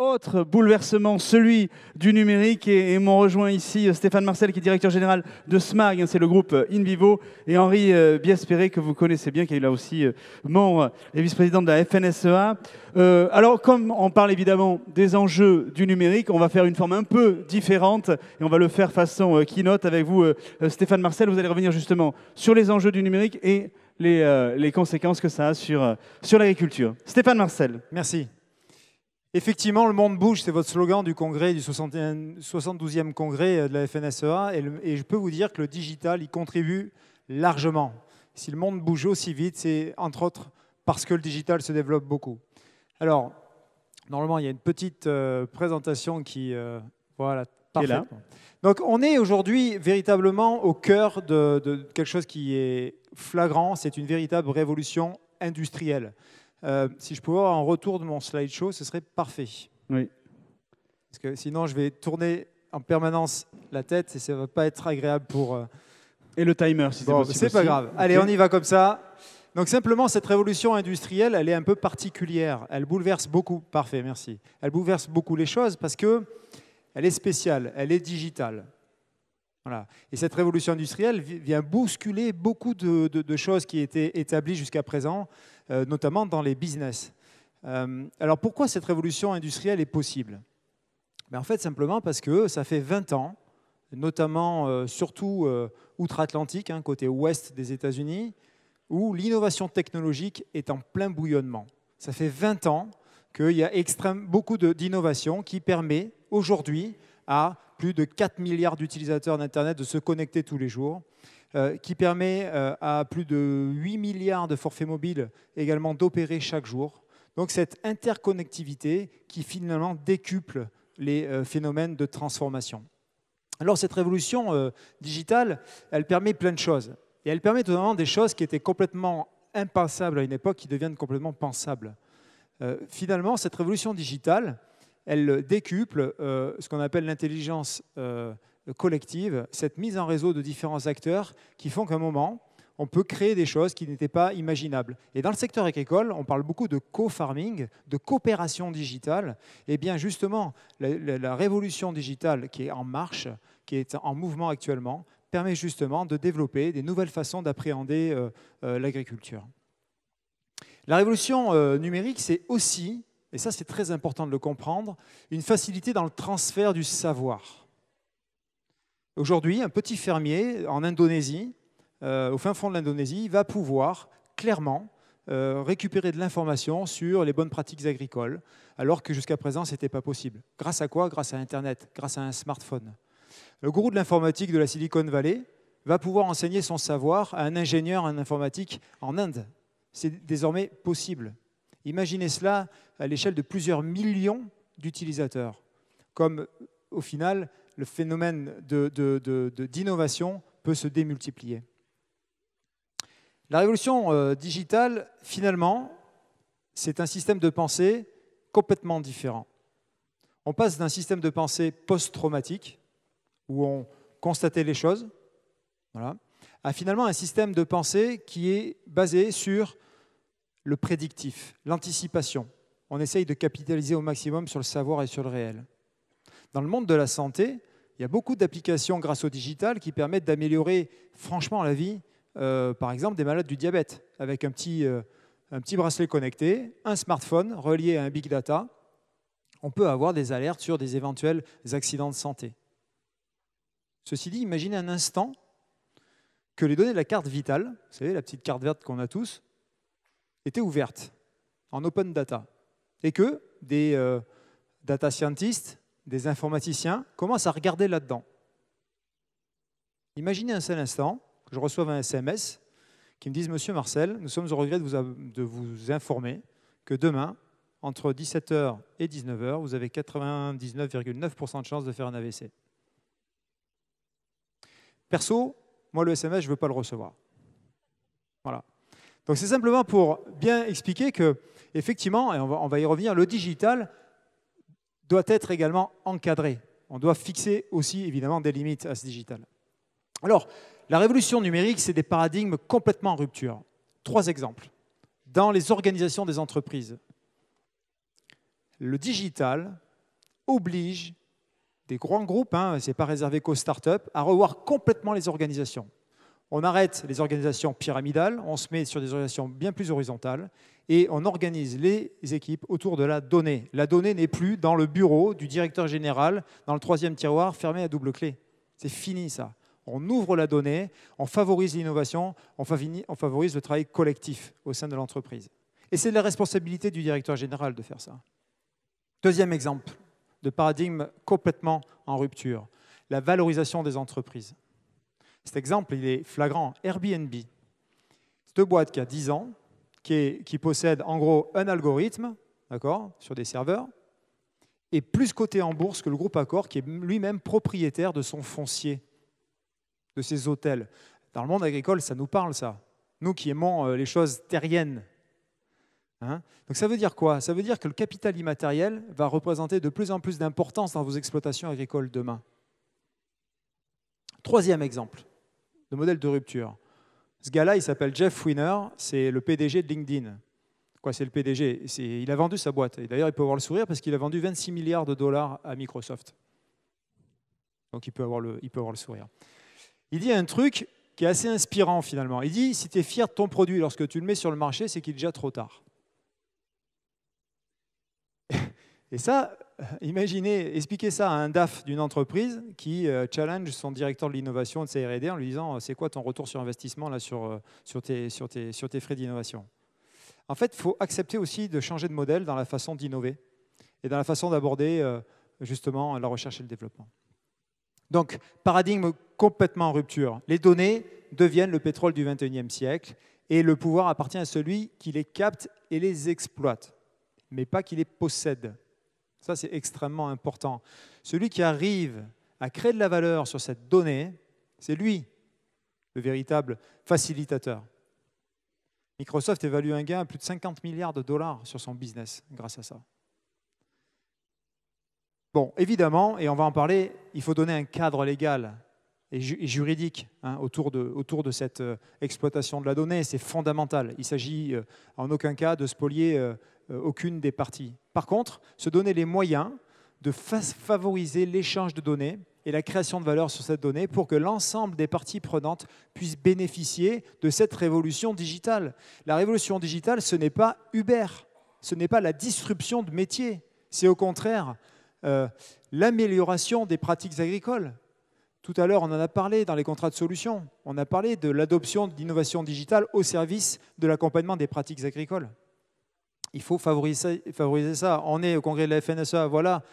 autre bouleversement, celui du numérique. Et m'ont rejoint ici Stéphane Marcel, qui est directeur général de SMAG, c'est le groupe InVivo, et Henri Biaspéré, que vous connaissez bien, qui est là aussi membre et vice-président de la FNSEA. Alors, comme on parle évidemment des enjeux du numérique, on va faire une forme un peu différente, et on va le faire façon keynote avec vous, Stéphane Marcel. Vous allez revenir justement sur les enjeux du numérique et les conséquences que ça a sur l'agriculture. Stéphane Marcel. Merci. Effectivement, le monde bouge, c'est votre slogan du congrès, du 72e congrès de la FNSEA. Et je peux vous dire que le digital y contribue largement. Si le monde bouge aussi vite, c'est entre autres parce que le digital se développe beaucoup. Alors, normalement, il y a une petite présentation qui... voilà, parfaitement. Donc, on est aujourd'hui véritablement au cœur de quelque chose qui est flagrant. C'est une véritable révolution industrielle. Si je pouvais avoir un retour de mon slideshow, ce serait parfait. Oui. Parce que sinon, je vais tourner en permanence la tête et ça ne va pas être agréable pour... Et le timer, si c'est possible. C'est pas grave. Okay. Allez, on y va comme ça. Donc simplement, cette révolution industrielle, elle est un peu particulière. Elle bouleverse beaucoup. Parfait, merci. Elle bouleverse beaucoup les choses parce que elle est spéciale, elle est digitale. Voilà. Et cette révolution industrielle vient bousculer beaucoup de choses qui étaient établies jusqu'à présent, notamment dans les business. Alors pourquoi cette révolution industrielle est possible? En fait, simplement parce que ça fait 20 ans, notamment surtout outre-Atlantique, côté ouest des États-Unis, où l'innovation technologique est en plein bouillonnement. Ça fait 20 ans qu'il y a beaucoup d'innovation qui permet aujourd'hui à plus de 4 milliards d'utilisateurs d'Internet de se connecter tous les jours, qui permet à plus de 8 milliards de forfaits mobiles également d'opérer chaque jour. Donc cette interconnectivité qui finalement décuple les phénomènes de transformation. Alors cette révolution digitale, elle permet plein de choses. Et elle permet notamment des choses qui étaient complètement impensables à une époque, qui deviennent complètement pensables. Finalement, cette révolution digitale, elle décuple ce qu'on appelle l'intelligence collective, cette mise en réseau de différents acteurs qui font qu'à un moment, on peut créer des choses qui n'étaient pas imaginables. Et dans le secteur agricole, on parle beaucoup de co-farming, de coopération digitale. Et bien justement, la révolution digitale qui est en marche, qui est en mouvement actuellement, permet justement de développer des nouvelles façons d'appréhender l'agriculture. La révolution numérique, c'est aussi, et ça c'est très important de le comprendre, une facilité dans le transfert du savoir. Aujourd'hui, un petit fermier en Indonésie, au fin fond de l'Indonésie, va pouvoir clairement récupérer de l'information sur les bonnes pratiques agricoles, alors que jusqu'à présent, ce n'était pas possible. Grâce à quoi? Grâce à Internet, grâce à un smartphone. Le gourou de l'informatique de la Silicon Valley va pouvoir enseigner son savoir à un ingénieur en informatique en Inde. C'est désormais possible. Imaginez cela à l'échelle de plusieurs millions d'utilisateurs. Comme au final, le phénomène d'innovation peut se démultiplier. La révolution digitale, finalement, c'est un système de pensée complètement différent. On passe d'un système de pensée post-traumatique, où on constatait les choses, voilà, à finalement un système de pensée qui est basé sur le prédictif, l'anticipation. On essaye de capitaliser au maximum sur le savoir et sur le réel. Dans le monde de la santé, il y a beaucoup d'applications grâce au digital qui permettent d'améliorer franchement la vie, par exemple, des malades du diabète, avec un petit bracelet connecté, un smartphone relié à un big data. On peut avoir des alertes sur des éventuels accidents de santé. Ceci dit, imaginez un instant que les données de la carte vitale, vous savez, la petite carte verte qu'on a tous, étaient ouvertes en open data et que des data scientists, des informaticiens commencent à regarder là-dedans. Imaginez un seul instant que je reçoive un SMS qui me dise « Monsieur Marcel, nous sommes au regret de vous informer que demain, entre 17h et 19h, vous avez 99,9% de chances de faire un AVC. » Perso, moi, le SMS, je ne veux pas le recevoir. Voilà. Donc, c'est simplement pour bien expliquer que, effectivement, et on va y revenir, le digital doit être également encadré. On doit fixer aussi, évidemment, des limites à ce digital. Alors, la révolution numérique, c'est des paradigmes complètement en rupture. 3 exemples. Dans les organisations des entreprises, le digital oblige des grands groupes, ce n'est pas réservé qu'aux startups, à revoir complètement les organisations. On arrête les organisations pyramidales, on se met sur des organisations bien plus horizontales et on organise les équipes autour de la donnée. La donnée n'est plus dans le bureau du directeur général, dans le 3e tiroir, fermé à double clé. C'est fini ça. On ouvre la donnée, on favorise l'innovation, on favorise le travail collectif au sein de l'entreprise. Et c'est la responsabilité du directeur général de faire ça. Deuxième exemple de paradigme complètement en rupture, la valorisation des entreprises. Cet exemple, il est flagrant. Airbnb, cette boîte qui a 10 ans, qui possède en gros un algorithme, d'accord, sur des serveurs, est plus coté en bourse que le groupe Accor, qui est lui-même propriétaire de son foncier, de ses hôtels. Dans le monde agricole, ça nous parle, ça. Nous qui aimons les choses terriennes. Donc ça veut dire quoi? Ça veut dire que le capital immatériel va représenter de plus en plus d'importance dans vos exploitations agricoles demain. Troisième exemple de modèle de rupture. Ce gars-là, il s'appelle Jeff Weiner, c'est le PDG de LinkedIn. Quoi, c'est le PDG? Il a vendu sa boîte. Et d'ailleurs, il peut avoir le sourire parce qu'il a vendu 26 milliards de dollars à Microsoft. Donc il peut avoir le sourire. Il dit un truc qui est assez inspirant finalement. Il dit, si tu es fier de ton produit lorsque tu le mets sur le marché, c'est qu'il est déjà trop tard. Et ça, imaginez, expliquez ça à un DAF d'une entreprise qui challenge son directeur de l'innovation de sa R&D en lui disant c'est quoi ton retour sur investissement là, sur tes frais d'innovation. En fait, il faut accepter aussi de changer de modèle dans la façon d'innover et dans la façon d'aborder justement la recherche et le développement. Donc, paradigme complètement en rupture. Les données deviennent le pétrole du XXIe siècle et le pouvoir appartient à celui qui les capte et les exploite, mais pas qui les possède. Ça, c'est extrêmement important. Celui qui arrive à créer de la valeur sur cette donnée, c'est lui, le véritable facilitateur. Microsoft évalue un gain à plus de 50 milliards de dollars sur son business grâce à ça. Bon, évidemment, et on va en parler, il faut donner un cadre légal et juridique autour de cette exploitation de la donnée. C'est fondamental. Il s'agit en aucun cas de spolier aucune des parties. Par contre, se donner les moyens de favoriser l'échange de données et la création de valeur sur cette donnée pour que l'ensemble des parties prenantes puissent bénéficier de cette révolution digitale. La révolution digitale, ce n'est pas Uber, ce n'est pas la disruption de métiers, c'est au contraire l'amélioration des pratiques agricoles. Tout à l'heure, on en a parlé dans les contrats de solutions. On a parlé de l'adoption de l'innovation digitale au service de l'accompagnement des pratiques agricoles. Il faut favoriser ça. On est au congrès de la FNSEA, voilà,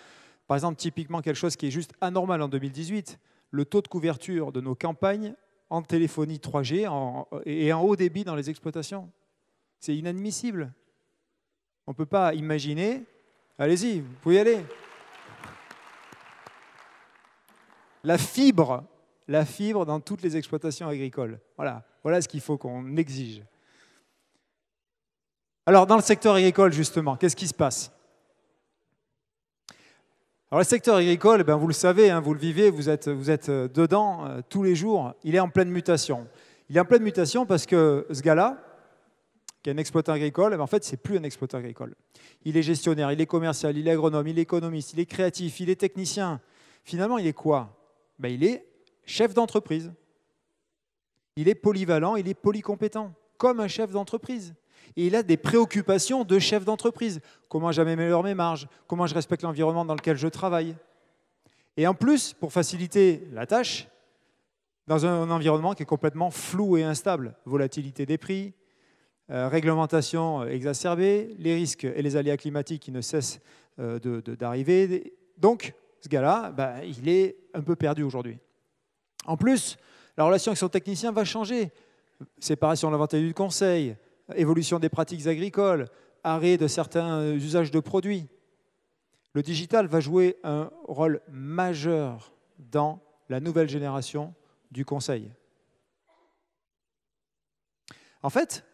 par exemple, typiquement quelque chose qui est juste anormal en 2018, le taux de couverture de nos campagnes en téléphonie 3G et en haut débit dans les exploitations. C'est inadmissible. On ne peut pas imaginer... Allez-y, vous pouvez y aller. La fibre dans toutes les exploitations agricoles. Voilà ce qu'il faut qu'on exige. Alors, dans le secteur agricole, justement, qu'est-ce qui se passe? Alors, le secteur agricole, vous le savez, vous le vivez, vous êtes dedans tous les jours. Il est en pleine mutation. Il est en pleine mutation parce que ce gars-là, qui est un exploitant agricole, en fait, ce n'est plus un exploitant agricole. Il est gestionnaire, il est commercial, il est agronome, il est économiste, il est créatif, il est technicien. Finalement, il est quoi? Il est chef d'entreprise. Il est polyvalent, il est polycompétent, comme un chef d'entreprise. Et il a des préoccupations de chef d'entreprise. Comment j'améliore mes marges? Comment je respecte l'environnement dans lequel je travaille? Et en plus, pour faciliter la tâche, dans un environnement qui est complètement flou et instable, volatilité des prix, réglementation exacerbée, les risques et les aléas climatiques qui ne cessent d'arriver. Donc, ce gars-là, il est un peu perdu aujourd'hui. En plus, la relation avec son technicien va changer. Séparation de la vente et du conseil, évolution des pratiques agricoles, arrêt de certains usages de produits. Le digital va jouer un rôle majeur dans la nouvelle génération du conseil. En fait,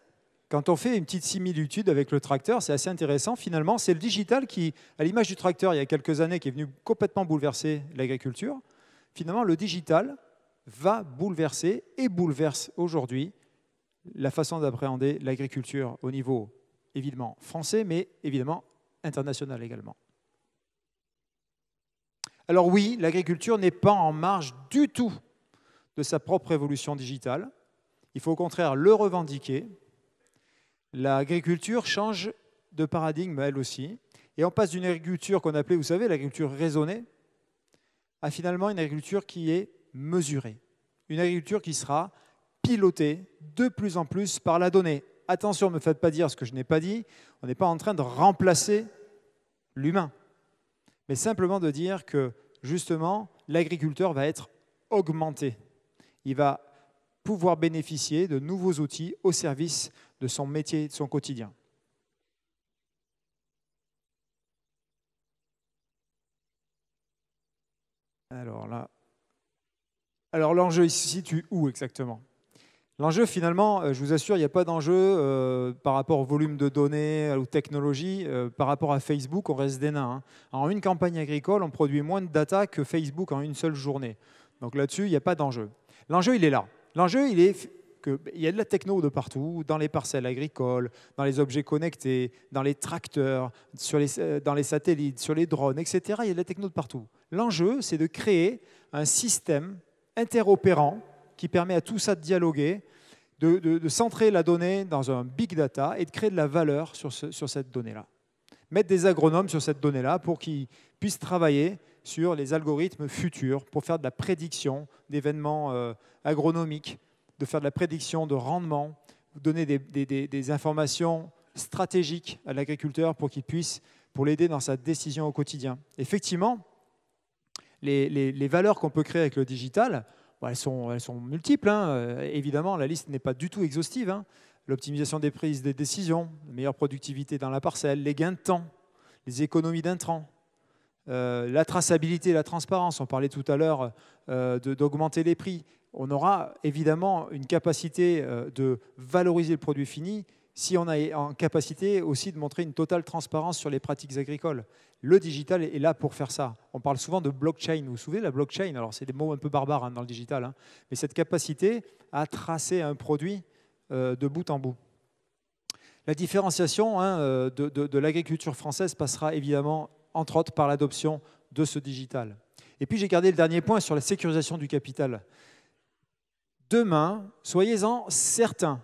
quand on fait une petite similitude avec le tracteur, c'est assez intéressant. Finalement, c'est le digital qui, à l'image du tracteur il y a quelques années, qui est venu complètement bouleverser l'agriculture. Finalement, le digital va bouleverser et bouleverse aujourd'hui la façon d'appréhender l'agriculture au niveau, évidemment, français, mais évidemment international également. Alors oui, l'agriculture n'est pas en marge du tout de sa propre évolution digitale. Il faut au contraire le revendiquer. L'agriculture change de paradigme elle aussi. Et on passe d'une agriculture qu'on appelait, vous savez, l'agriculture raisonnée, à finalement une agriculture qui est mesurée. Une agriculture qui sera pilotée de plus en plus par la donnée. Attention, ne me faites pas dire ce que je n'ai pas dit. On n'est pas en train de remplacer l'humain, mais simplement de dire que, justement, l'agriculteur va être augmenté. Il va pouvoir bénéficier de nouveaux outils au service de son métier, de son quotidien. Alors l'enjeu ici se situe où exactement? L'enjeu, finalement, je vous assure, il n'y a pas d'enjeu par rapport au volume de données, aux technologies. Par rapport à Facebook, on reste des nains. En une campagne agricole, on produit moins de data que Facebook en une seule journée. Donc là-dessus, il n'y a pas d'enjeu. L'enjeu, il est là. L'enjeu, il est qu'il y a de la techno de partout, dans les parcelles agricoles, dans les objets connectés, dans les tracteurs, dans les satellites, sur les drones, etc. Il y a de la techno de partout. L'enjeu, c'est de créer un système interopérant qui permet à tout ça de dialoguer, de centrer la donnée dans un big data et de créer de la valeur sur cette donnée-là. Mettre des agronomes sur cette donnée-là pour qu'ils puissent travailler sur les algorithmes futurs, pour faire de la prédiction d'événements agronomiques, de faire de la prédiction de rendement, donner des informations stratégiques à l'agriculteur pour qu'il puisse, pour l'aider dans sa décision au quotidien. Effectivement, les valeurs qu'on peut créer avec le digital, elles sont multiples. Évidemment, la liste n'est pas du tout exhaustive. L'optimisation des prises de décisions, la meilleure productivité dans la parcelle, les gains de temps, les économies d'intrants, la traçabilité et la transparence. On parlait tout à l'heure d'augmenter les prix. On aura évidemment une capacité de valoriser le produit fini si on a en capacité aussi de montrer une totale transparence sur les pratiques agricoles. Le digital est là pour faire ça. On parle souvent de blockchain. Vous vous souvenez de la blockchain? Alors, c'est des mots un peu barbares dans le digital, mais cette capacité à tracer un produit de bout en bout. La différenciation de l'agriculture française passera évidemment, entre autres, par l'adoption de ce digital. Et puis, j'ai gardé le dernier point sur la sécurisation du capital. Demain, soyez-en certains,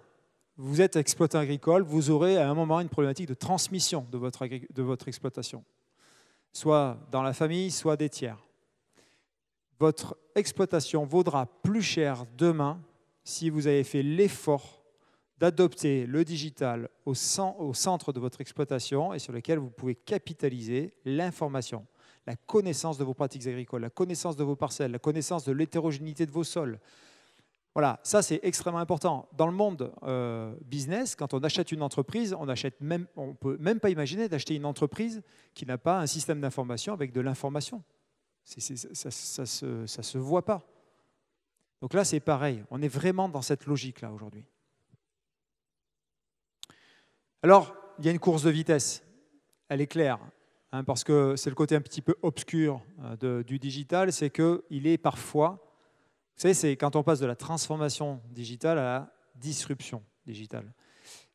vous êtes exploitant agricole, vous aurez à un moment une problématique de transmission de votre exploitation, soit dans la famille, soit des tiers. Votre exploitation vaudra plus cher demain si vous avez fait l'effort d'adopter le digital au centre de votre exploitation et sur lequel vous pouvez capitaliser l'information, la connaissance de vos pratiques agricoles, la connaissance de vos parcelles, la connaissance de l'hétérogénéité de vos sols. Voilà, ça c'est extrêmement important. Dans le monde business, quand on achète une entreprise, on ne peut même pas imaginer d'acheter une entreprise qui n'a pas un système d'information avec de l'information. Ça se voit pas. Donc là, c'est pareil. On est vraiment dans cette logique-là aujourd'hui. Alors, il y a une course de vitesse. Elle est claire, parce que c'est le côté un petit peu obscur du digital, c'est qu'il est parfois... Vous savez, c'est quand on passe de la transformation digitale à la disruption digitale.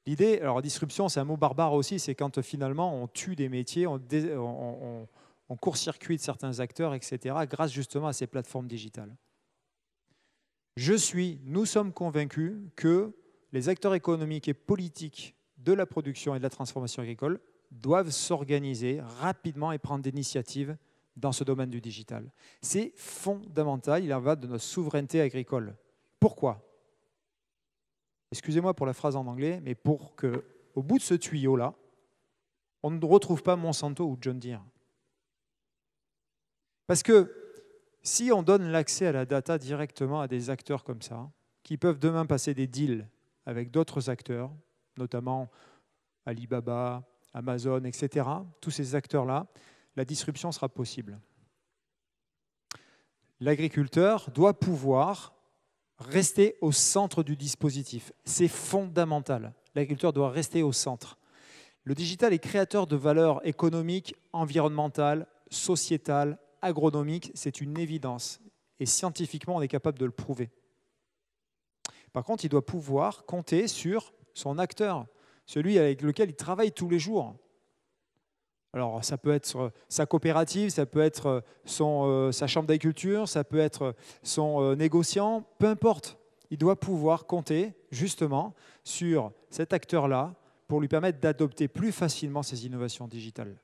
L'idée, alors disruption, c'est un mot barbare aussi, c'est quand finalement on tue des métiers, on court-circuite certains acteurs, etc., grâce justement à ces plateformes digitales. Nous sommes convaincus que les acteurs économiques et politiques de la production et de la transformation agricole doivent s'organiser rapidement et prendre des initiatives dans ce domaine du digital. C'est fondamental, il en va de notre souveraineté agricole. Pourquoi? Excusez-moi pour la phrase en anglais, mais pour qu'au bout de ce tuyau-là, on ne retrouve pas Monsanto ou John Deere. Parce que si on donne l'accès à la data directement à des acteurs comme ça, qui peuvent demain passer des deals avec d'autres acteurs, notamment Alibaba, Amazon, etc., tous ces acteurs-là, la disruption sera possible. L'agriculteur doit pouvoir rester au centre du dispositif. C'est fondamental. L'agriculteur doit rester au centre. Le digital est créateur de valeurs économiques, environnementales, sociétales, agronomiques. C'est une évidence. Et scientifiquement, on est capable de le prouver. Par contre, il doit pouvoir compter sur son acteur, celui avec lequel il travaille tous les jours. Alors, ça peut être sa coopérative, ça peut être sa chambre d'agriculture, ça peut être son négociant, peu importe. Il doit pouvoir compter justement sur cet acteur-là pour lui permettre d'adopter plus facilement ces innovations digitales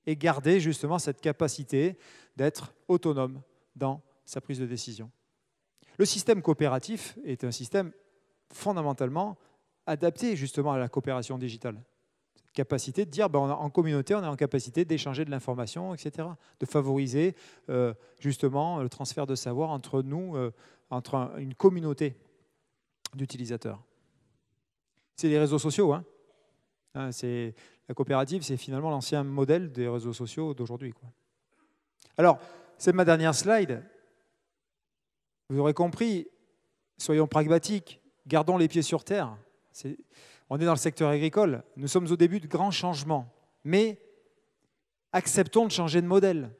et garder justement cette capacité d'être autonome dans sa prise de décision. Le système coopératif est un système fondamentalement adapté justement à la coopération digitale. Cette capacité de dire, en communauté, on est en capacité d'échanger de l'information, etc., de favoriser justement le transfert de savoir entre nous, entre une communauté d'utilisateurs. C'est les réseaux sociaux. La coopérative, c'est finalement l'ancien modèle des réseaux sociaux d'aujourd'hui. Alors, c'est ma dernière slide. Vous aurez compris, soyons pragmatiques, gardons les pieds sur terre. On est dans le secteur agricole, nous sommes au début de grands changements, mais acceptons de changer de modèle.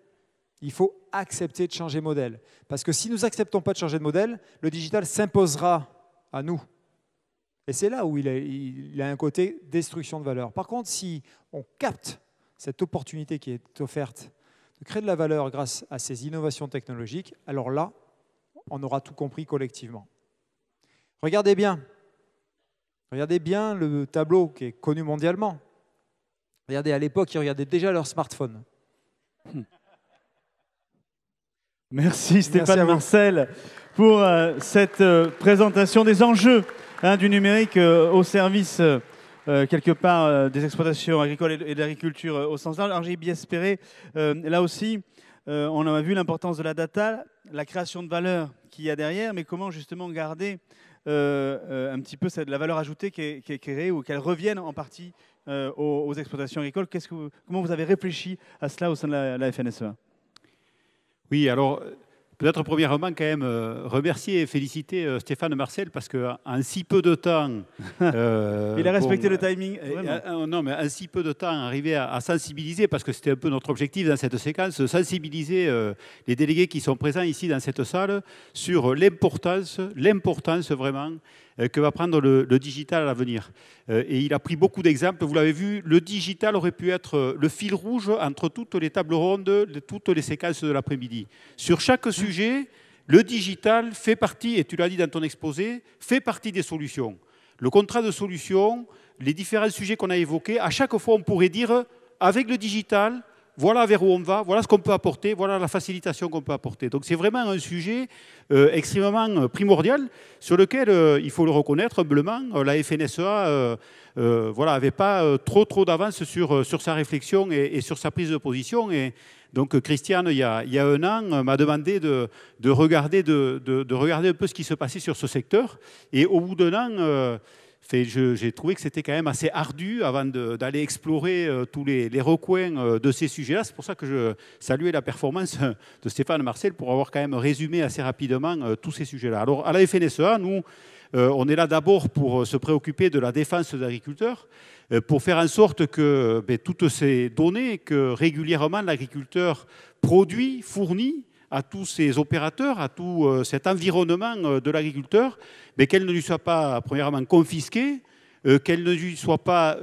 Il faut accepter de changer de modèle. Parce que si nous n'acceptons pas de changer de modèle, le digital s'imposera à nous. Et c'est là où il a un côté destruction de valeur. Par contre, si on capte cette opportunité qui est offerte de créer de la valeur grâce à ces innovations technologiques, alors là, on aura tout compris collectivement. Regardez bien le tableau qui est connu mondialement. Regardez, à l'époque, ils regardaient déjà leur smartphone. Merci Stéphane Marcel pour cette présentation des enjeux du numérique au service, quelque part, des exploitations agricoles et de l'agriculture au sens large. Henri Biespéré, là aussi, on a vu l'importance de la data, la création de valeur qu'il y a derrière, mais comment justement garder un petit peu la valeur ajoutée qui est créée ou qu'elle revienne en partie aux exploitations agricoles. Comment vous avez réfléchi à cela au sein de la FNSEA? Oui, alors peut-être premièrement quand même remercier et féliciter Stéphane Marcel parce qu'en si peu de temps... il a respecté le timing. Non, mais en si peu de temps, arriver à sensibiliser, parce que c'était un peu notre objectif dans cette séquence, sensibiliser les délégués qui sont présents ici dans cette salle sur l'importance vraiment que va prendre le digital à l'avenir. Et il a pris beaucoup d'exemples. Vous l'avez vu, le digital aurait pu être le fil rouge entre toutes les tables rondes, toutes les séquences de l'après-midi. Sur chaque sujet, le digital fait partie, et tu l'as dit dans ton exposé, fait partie des solutions. Le contrat de solution, les différents sujets qu'on a évoqués, à chaque fois, on pourrait dire, avec le digital, voilà vers où on va, voilà ce qu'on peut apporter, voilà la facilitation qu'on peut apporter. Donc c'est vraiment un sujet extrêmement primordial sur lequel, il faut le reconnaître humblement, la FNSEA n'avait pas trop d'avance sur sa réflexion et sur sa prise de position. Et donc Christiane, il y a un an, m'a demandé de regarder un peu ce qui se passait sur ce secteur. Et au bout d'un an... j'ai trouvé que c'était quand même assez ardu avant d'aller explorer tous les recoins de ces sujets-là. C'est pour ça que je saluais la performance de Stéphane Marcel pour avoir quand même résumé assez rapidement tous ces sujets-là. Alors, à la FNSEA, nous, on est là d'abord pour se préoccuper de la défense des agriculteurs, pour faire en sorte que toutes ces données que régulièrement l'agriculteur produit, fournit, à tous ces opérateurs, à tout cet environnement de l'agriculteur, mais qu'elle ne lui soit pas, premièrement, confisquée, qu'elle ne lui soit pas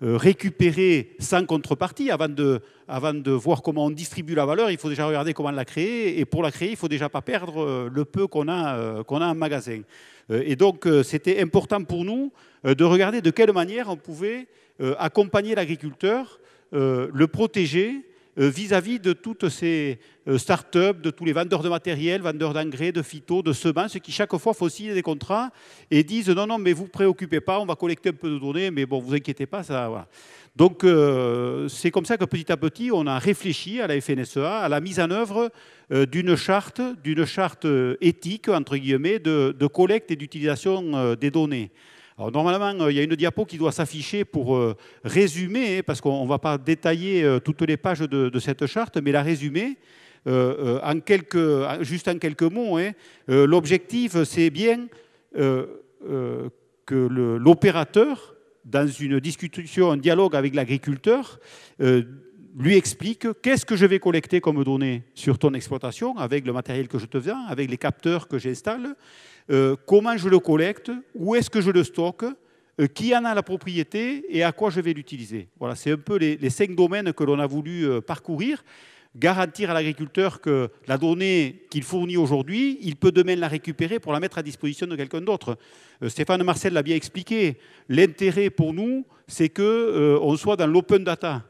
récupérée sans contrepartie. Avant de voir comment on distribue la valeur, il faut déjà regarder comment la créer. Et pour la créer, il ne faut déjà pas perdre le peu qu'on a en magasin. Et donc, c'était important pour nous de regarder de quelle manière on pouvait accompagner l'agriculteur, le protéger, vis-à-vis de toutes ces start-up, de tous les vendeurs de matériel, vendeurs d'engrais, de phyto, de semences, qui chaque fois font signer des contrats et disent non, mais vous ne vous préoccupez pas, on va collecter un peu de données, mais bon, vous inquiétez pas, ça, voilà. Donc, c'est comme ça que petit à petit, on a réfléchi à la FNSEA à la mise en œuvre d'une charte éthique, entre guillemets, de collecte et d'utilisation des données. Alors, normalement, il y a une diapo qui doit s'afficher pour résumer, parce qu'on ne va pas détailler toutes les pages de cette charte, mais la résumer juste en quelques mots. L'objectif, c'est bien que l'opérateur, dans une discussion, un dialogue avec l'agriculteur, lui explique qu'est-ce que je vais collecter comme données sur ton exploitation, avec le matériel que je te vends, avec les capteurs que j'installe, comment je le collecte, où est-ce que je le stocke, qui en a la propriété et à quoi je vais l'utiliser. Voilà, c'est un peu les 5 domaines que l'on a voulu parcourir. Garantir à l'agriculteur que la donnée qu'il fournit aujourd'hui, il peut demain la récupérer pour la mettre à disposition de quelqu'un d'autre. Stéphane Marcel l'a bien expliqué. L'intérêt pour nous, c'est qu'on soit dans l'open data,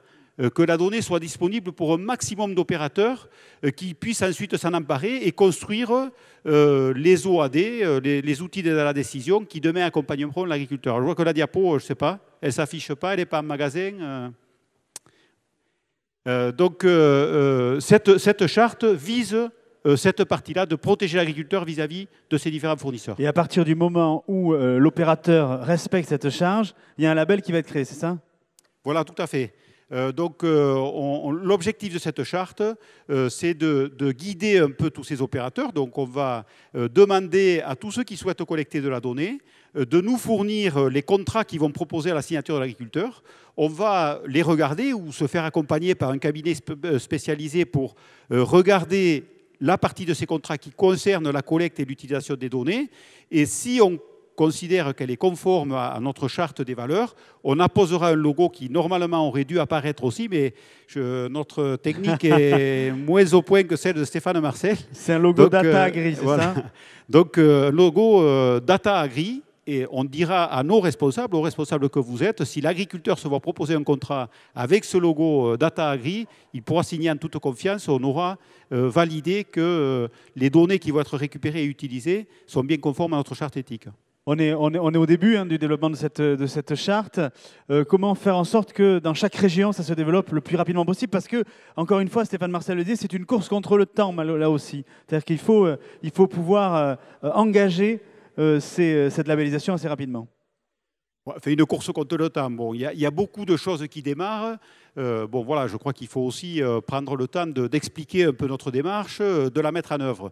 que la donnée soit disponible pour un maximum d'opérateurs qui puissent ensuite s'en emparer et construire les OAD, les outils d'aide à la décision qui demain accompagneront l'agriculteur. Je vois que la diapo, je ne sais pas, elle ne s'affiche pas, elle n'est pas en magasin. Donc cette charte vise cette partie-là de protéger l'agriculteur vis-à-vis de ses différents fournisseurs. Et à partir du moment où l'opérateur respecte cette charge, il y a un label qui va être créé, c'est ça? Voilà, tout à fait. L'objectif de cette charte, c'est de guider un peu tous ces opérateurs. Donc on va demander à tous ceux qui souhaitent collecter de la donnée de nous fournir les contrats qu'ils vont proposer à la signature de l'agriculteur. On va les regarder ou se faire accompagner par un cabinet spécialisé pour regarder la partie de ces contrats qui concerne la collecte et l'utilisation des données. Et si on considère qu'elle est conforme à notre charte des valeurs, on apposera un logo qui normalement aurait dû apparaître aussi, mais notre technique est moins au point que celle de Stéphane Marcel. C'est un logo Data Agri, c'est voilà. ça? Donc logo Data Agri, et on dira à nos responsables, aux responsables que vous êtes, si l'agriculteur se voit proposer un contrat avec ce logo Data Agri, il pourra signer en toute confiance, on aura validé que les données qui vont être récupérées et utilisées sont bien conformes à notre charte éthique. On est au début du développement de cette charte. Comment faire en sorte que dans chaque région, ça se développe le plus rapidement possible? Parce que, encore une fois, Stéphane Marcel le dit, c'est une course contre le temps, là aussi. C'est-à-dire qu'il faut pouvoir engager cette labellisation assez rapidement. Fait une course contre le temps. Bon, il y a beaucoup de choses qui démarrent. Bon, voilà, je crois qu'il faut aussi prendre le temps d'expliquer un peu notre démarche, de la mettre en œuvre.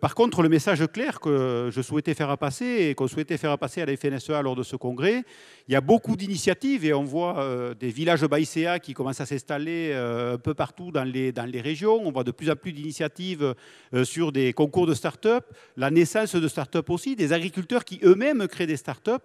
Par contre, le message clair que je souhaitais faire passer et qu'on souhaitait faire passer à la FNSEA lors de ce congrès, il y a beaucoup d'initiatives et on voit des villages BAICA qui commencent à s'installer un peu partout dans les régions. On voit de plus en plus d'initiatives sur des concours de start-up, la naissance de start-up aussi, des agriculteurs qui eux-mêmes créent des start-up.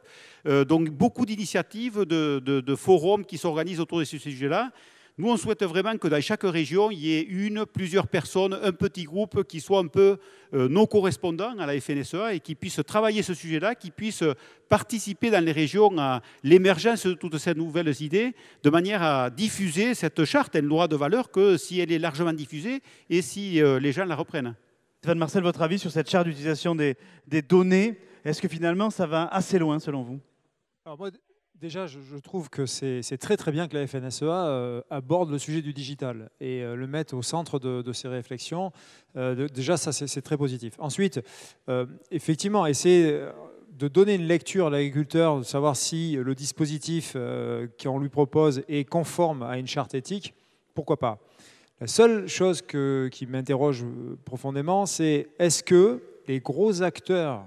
Donc beaucoup d'initiatives, de forums qui s'organisent autour de ce sujet-là. Nous, on souhaite vraiment que dans chaque région, il y ait plusieurs personnes, un petit groupe qui soient un peu nos correspondants à la FNSEA et qui puissent travailler ce sujet-là, qui puissent participer dans les régions à l'émergence de toutes ces nouvelles idées, de manière à diffuser cette charte. Elle n'aura de valeur que si elle est largement diffusée et si les gens la reprennent. Stéphane Marcel, votre avis sur cette charte d'utilisation des données, est-ce que finalement ça va assez loin selon vous? Alors moi, déjà, je trouve que c'est très très bien que la FNSEA aborde le sujet du digital et le mette au centre de ses réflexions. Déjà, ça c'est très positif. Ensuite, effectivement, essayer de donner une lecture à l'agriculteur, de savoir si le dispositif qu'on lui propose est conforme à une charte éthique, pourquoi pas. La seule chose qui m'interroge profondément, c'est est-ce que les gros acteurs,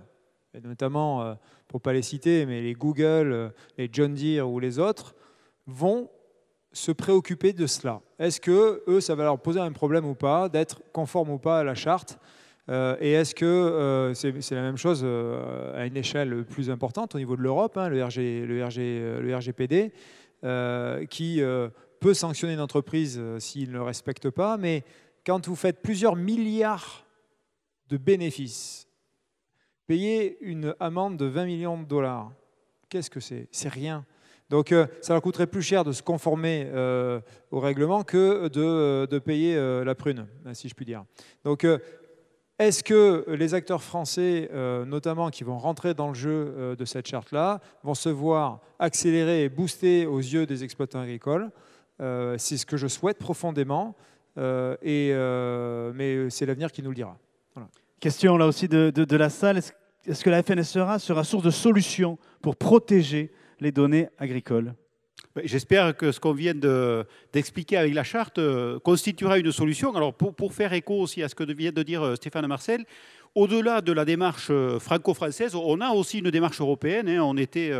et notamment, pour ne pas les citer, mais les Google, les John Deere ou les autres, vont se préoccuper de cela? Est-ce que eux, ça va leur poser un problème ou pas, d'être conformes ou pas à la charte? Et est-ce que c'est la même chose à une échelle plus importante au niveau de l'Europe, hein, le RGPD, qui peut sanctionner une entreprise s'il ne le respecte pas, mais quand vous faites plusieurs milliards de bénéfices, payer une amende de 20 millions de dollars, qu'est-ce que c'est? C'est rien. Donc ça leur coûterait plus cher de se conformer au règlement que de payer la prune, si je puis dire. Donc est-ce que les acteurs français, notamment qui vont rentrer dans le jeu de cette charte-là, vont se voir accélérer et booster aux yeux des exploitants agricoles? C'est ce que je souhaite profondément, mais c'est l'avenir qui nous le dira. Voilà. Question là aussi de la salle. Est-ce que la FNSEA sera source de solutions pour protéger les données agricoles? J'espère que ce qu'on vient d'expliquer avec la charte constituera une solution. Alors pour faire écho aussi à ce que vient de dire Stéphane Marcel, au-delà de la démarche franco-française, on a aussi une démarche européenne. On était,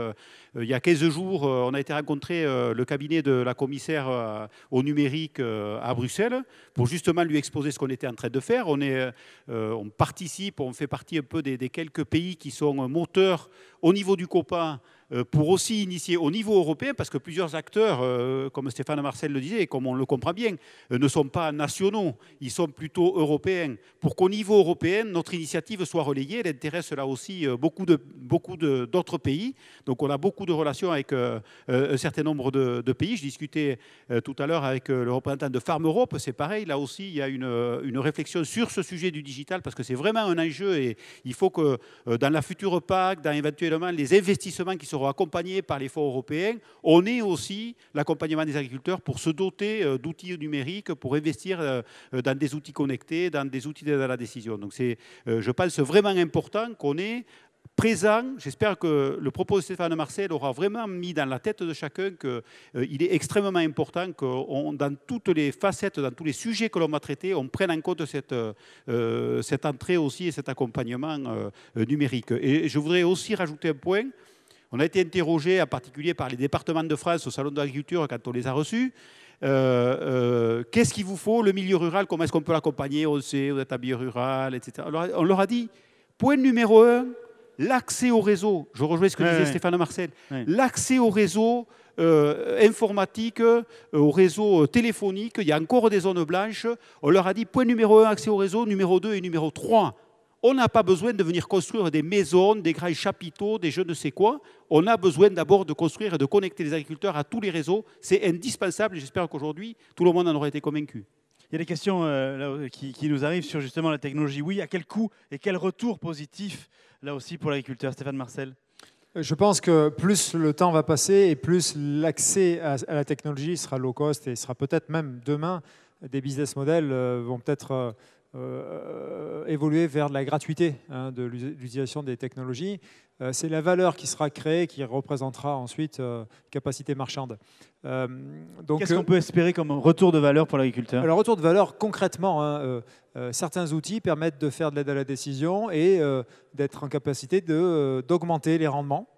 il y a 15 jours, on a été rencontrer le cabinet de la commissaire au numérique à Bruxelles pour justement lui exposer ce qu'on était en train de faire. On participe, on fait partie un peu des quelques pays qui sont moteurs au niveau du COPA pour aussi initier au niveau européen, parce que plusieurs acteurs, comme Stéphane Marcel le disait, et comme on le comprend bien, ne sont pas nationaux, ils sont plutôt européens. Pour qu'au niveau européen, notre initiative soit relayée, elle intéresse là aussi beaucoup d'autres pays. Donc on a beaucoup de relations avec un certain nombre de pays. Je discutais tout à l'heure avec le représentant de Farm Europe, c'est pareil, là aussi il y a une réflexion sur ce sujet du digital, parce que c'est vraiment un enjeu et il faut que dans la future PAC, dans éventuellement les investissements qui seront accompagnés par les fonds européens, on ait aussi l'accompagnement des agriculteurs pour se doter d'outils numériques, pour investir dans des outils connectés, dans des outils d'aide à la décision. Donc c'est, je pense, vraiment important qu'on ait présent. J'espère que le propos de Stéphane Marcel aura vraiment mis dans la tête de chacun qu'il est extrêmement important que dans toutes les facettes, dans tous les sujets que l'on va traiter, on prenne en compte cette entrée aussi et cet accompagnement numérique. Et je voudrais aussi rajouter un point. On a été interrogé en particulier par les départements de France au Salon de l'Agriculture quand on les a reçus. Qu'est-ce qu'il vous faut, le milieu rural, comment est-ce qu'on peut l'accompagner? On sait, vous êtes un milieu rural, etc. On leur a dit, point numéro 1, l'accès au réseau. Je rejoins ce que disait Stéphane Marcel. L'accès au réseau informatique, au réseau téléphonique, il y a encore des zones blanches. On leur a dit, point numéro 1, accès au réseau, numéro 2 et numéro 3. On n'a pas besoin de venir construire des maisons, des grands chapiteaux, des je ne sais quoi. On a besoin d'abord de construire et de connecter les agriculteurs à tous les réseaux. C'est indispensable et j'espère qu'aujourd'hui, tout le monde en aura été convaincu. Il y a des questions là, qui nous arrivent sur justement la technologie. Oui, à quel coût et quel retour positif, là aussi, pour l'agriculteur? Stéphane Marcel. Je pense que plus le temps va passer et plus l'accès à la technologie sera low cost et sera peut-être même demain, des business models vont peut-être évoluer vers de la gratuité de l'utilisation des technologies. C'est la valeur qui sera créée qui représentera ensuite capacité marchande. Qu'est-ce qu'on peut espérer comme retour de valeur pour l'agriculteur? Alors, retour de valeur, concrètement, certains outils permettent de faire de l'aide à la décision et d'être en capacité d'augmenter les rendements,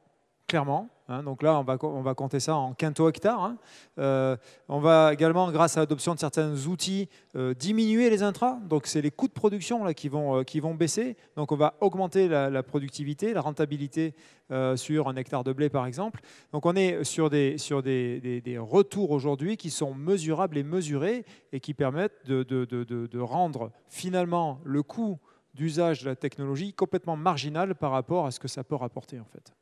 clairement. Donc là, on va compter ça en quinto-hectare. On va également, grâce à l'adoption de certains outils, diminuer les intrants. Donc c'est les coûts de production là, qui vont baisser. Donc on va augmenter la productivité, la rentabilité sur un hectare de blé, par exemple. Donc on est sur des retours aujourd'hui qui sont mesurables et mesurés et qui permettent de rendre finalement le coût d'usage de la technologie complètement marginal par rapport à ce que ça peut rapporter en fait.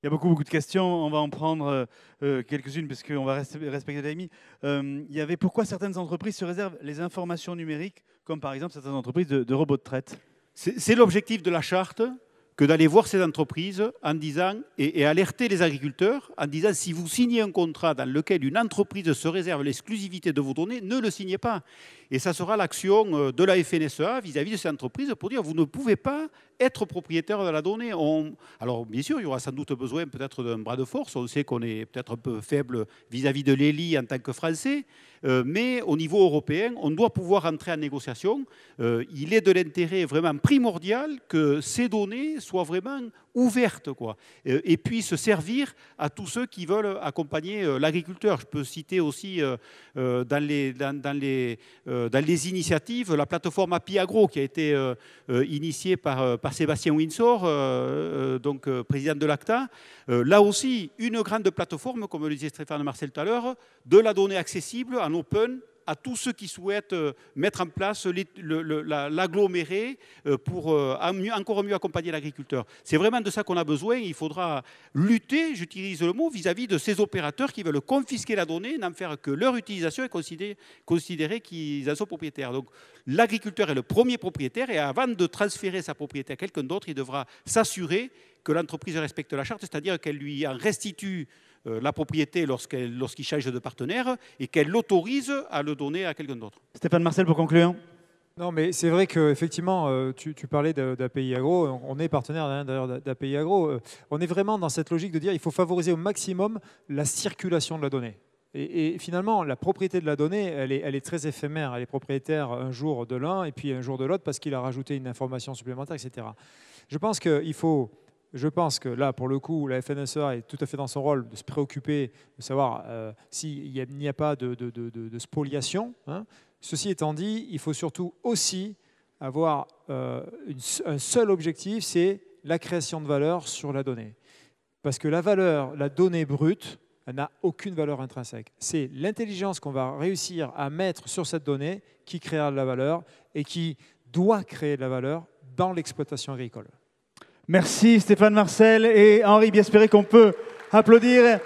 Il y a beaucoup de questions. On va en prendre quelques-unes parce qu'on va respecter Daimi. Il y avait pourquoi certaines entreprises se réservent les informations numériques, comme par exemple certaines entreprises de robots de traite. C'est l'objectif de la charte, que d'aller voir ces entreprises en disant, et alerter les agriculteurs en disant si vous signez un contrat dans lequel une entreprise se réserve l'exclusivité de vos données, ne le signez pas. Et ça sera l'action de la FNSEA vis-à-vis de ces entreprises pour dire vous ne pouvez pas être propriétaire de la donnée. Alors bien sûr, il y aura sans doute besoin peut-être d'un bras de force. On sait qu'on est peut-être un peu faible vis-à-vis de l'ELI en tant que Français. Mais au niveau européen, on doit pouvoir entrer en négociation. Il est de l'intérêt vraiment primordial que ces données soient vraiment ouvertes et puissent servir à tous ceux qui veulent accompagner l'agriculteur. Je peux citer aussi dans les initiatives la plateforme API Agro qui a été initiée par Sébastien Windsor, donc président de l'ACTA. Là aussi, une grande plateforme, comme le disait Stéphane Marcel tout à l'heure, de la donnée accessible en open à tous ceux qui souhaitent mettre en place l'aggloméré pour encore mieux accompagner l'agriculteur. C'est vraiment de ça qu'on a besoin. Il faudra lutter, j'utilise le mot, vis-à-vis de ces opérateurs qui veulent confisquer la donnée, n'en faire que leur utilisation et considérer qu'ils en sont propriétaires. Donc l'agriculteur est le premier propriétaire et avant de transférer sa propriété à quelqu'un d'autre, il devra s'assurer que l'entreprise respecte la charte, c'est-à-dire qu'elle lui en restitue la propriété lorsqu'il change de partenaire et qu'elle l'autorise à le donner à quelqu'un d'autre. Stéphane Marcel, pour conclure. Non, mais c'est vrai qu'effectivement, tu parlais d'API Agro, on est partenaire d'ailleurs d'API Agro. On est vraiment dans cette logique de dire qu'il faut favoriser au maximum la circulation de la donnée. Et finalement, la propriété de la donnée, elle est très éphémère. Elle est propriétaire un jour de l'un et puis un jour de l'autre parce qu'il a rajouté une information supplémentaire, etc. Je pense que là, pour le coup, la FNSEA est tout à fait dans son rôle de se préoccuper, de savoir s'il n'y a pas de spoliation. Hein. Ceci étant dit, il faut surtout aussi avoir un seul objectif, c'est la création de valeur sur la donnée. Parce que la donnée brute, elle n'a aucune valeur intrinsèque. C'est l'intelligence qu'on va réussir à mettre sur cette donnée qui créera de la valeur et qui doit créer de la valeur dans l'exploitation agricole. Merci Stéphane Marcel et Henri Biespéré qu'on peut applaudir.